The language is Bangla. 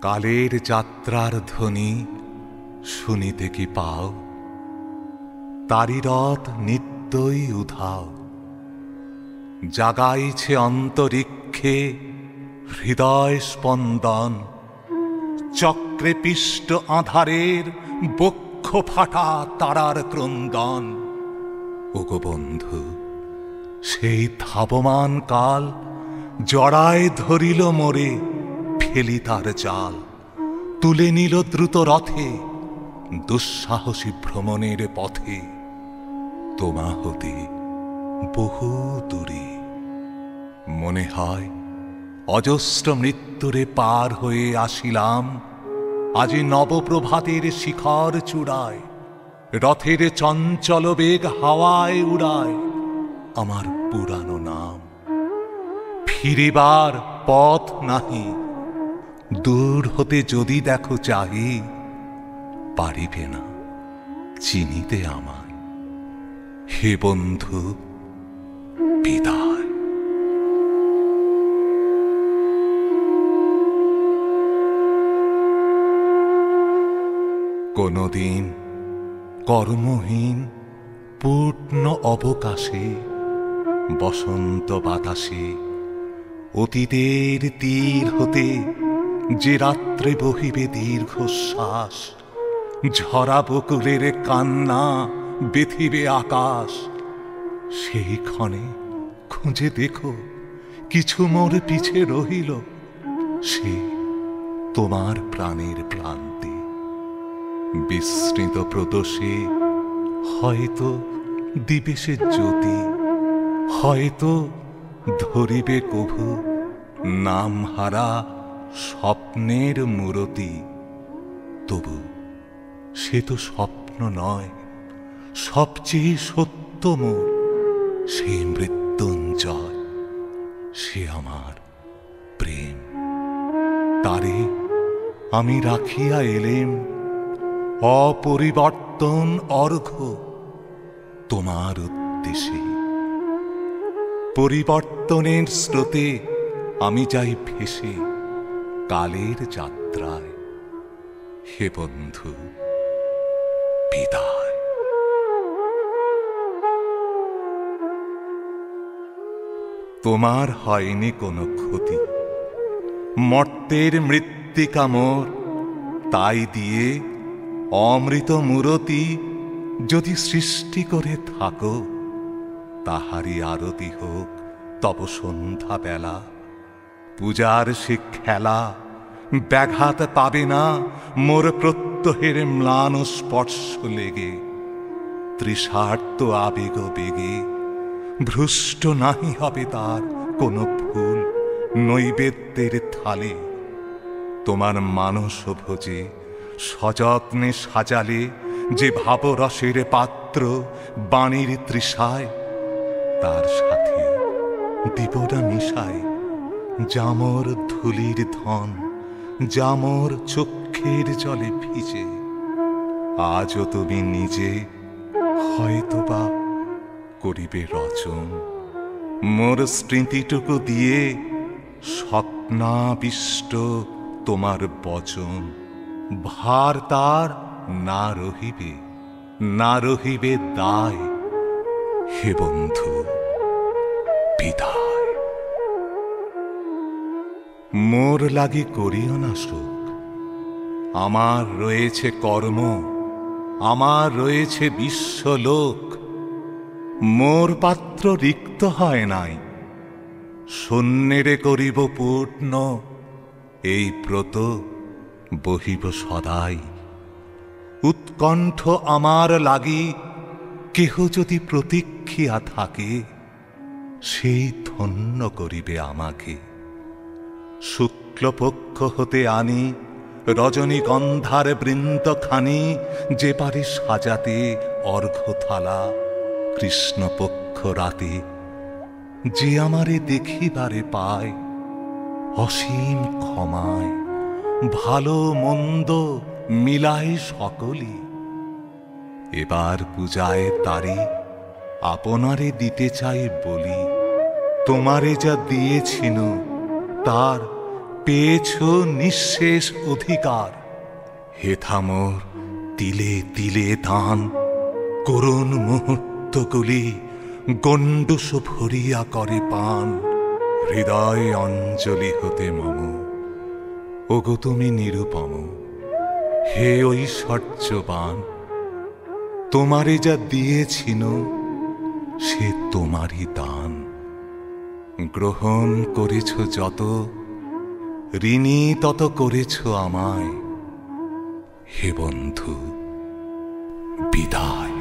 কালের যাত্রার ধ্বনি শুনিতে কি পাও? তারি রথ নিত্যই উধাও, জাগাইছে অন্তরিক্ষে হৃদয় স্পন্দন। চক্রে পিষ্ট আধারের বক্ষ ফাটা তারার ক্রন্দন। ওগো বন্ধু, সেই ধাবমান কাল জড়ায় ধরিল মোরে, ফেলি তার জাল। তুলে নিল দ্রুত রথে দুঃসাহসী ভ্রমণের পথে, তোমা হতে বহু দূরে। মনে হয় অজস্র মৃত্যুরে পার হয়ে আসিলাম, আজি নবপ্রভাতের শিখর চূড়ায়। রথের চঞ্চল বেগ হাওয়ায় উড়ায় আমার পুরানো নাম। ফিরিবার পথ নাহি, দূর হতে যদি দেখো চাহি, পারিবে না চিনিতে আমায়। হে বন্ধু, বিদায়। কোনদিন কর্মহীন পূর্ণ অবকাশে, বসন্ত বাতাসে অতীতের তীর হতে যে রাত্রে বহিবে দীর্ঘশ্বাস, ঝরা বকুলের কান্না বেথিবে আকাশ। সেই ক্ষণে খুঁজে দেখো কিছু মোর পিছে রহিল, সে তোমার প্রাণের প্রান্তে। বিস্মৃত প্রদোষে হয়তো দিবে সে জ্যোতি, হয়তো ধরিবে কভু নামহারা স্বপ্নের মূরতি। তবু সে তো স্বপ্ন নয়, সবচেয়ে সত্য মোর সে মৃত্যুঞ্জয়। সে আমার প্রেম, তারে আমি রাখিয়া এলেম অপরিবর্তন অর্ঘ্য তোমার উদ্দেশ্যে। পরিবর্তনের স্রোতে আমি যাই ভেসে কালের যাত্রায়। হে বন্ধু, বিদায়। তোমার হয়নি কোনো ক্ষতি, মর্তের মৃত্তিকা মোর। তাই দিয়ে অমৃত মূরতি যদি সৃষ্টি করে থাকো, তাহারি আরতি হোক তব সন্ধ্যা বেলা। পূজার সে খেলা ব্যাঘাত পাবে না মোর প্রত্যহের ম্লান স্পর্শ লেগে। তৃষার্ত আবেগ বেগে ভ্রষ্ট নাহি হবে তার কোনো ফুল নৈবেদ্যের থালে। তোমার মানস ভোজে সযত্নে সাজালে যে ভাবরসের পাত্র বাণীর তৃষায়, তার সাথে দিব না মিশায় জামর ধুলির ধন, জামর চক্ষের জলে ভিজে। আজও তুমি নিজে হয়তোবা করিবে রচন মোর স্মৃতিটুকু দিয়ে, স্বপ্নাবিষ্ট তোমার বচন। ভার তার না রহিবে, না রহিবে দায়। হে বন্ধু, বিদায়। মোর লাগি করিও না শোক, আমার রয়েছে কর্ম, আমার রয়েছে বিশ্বলোক। মোর পাত্র রিক্ত হয় নাই, শূন্যেরে করিব পূর্ণ। এই ব্রত বহিব সদাই। উৎকণ্ঠ আমার লাগি কেহ যদি প্রতীক্ষিয়া থাকে, সেই ধন্য করিবে আমাকে। শুক্লপক্ষ হতে আনি রজনীগন্ধার বৃন্তখানি, যে পারে সাজাতে অর্ঘ্যথালা কৃষ্ণপক্ষ রাতে। যে আমারে দেখিবারে পায় অসীম ক্ষমায়, ভালো মন্দ মিলায় সকলি। এবার পূজায় তারি আপনারে দিতে চাই বলি। তোমারে যা দিয়েছিনু তার পেয়েছ নিঃশেষ অধিকার। হেথা মোর তিলে তিলে দান, করুণ মুহূর্তগুলি গণ্ডূষ ভরিয়া করে পান। হৃদয় অঞ্জলি হতে মম, ওগো তুমি নিরুপম। হে ঐশ্বর্যবান, তোমারে যা দিয়েছিন সে তোমারই দান। গ্রহণ করেছ যত, ঋণী তত করেছ আমায়। হে বন্ধু, বিদায়।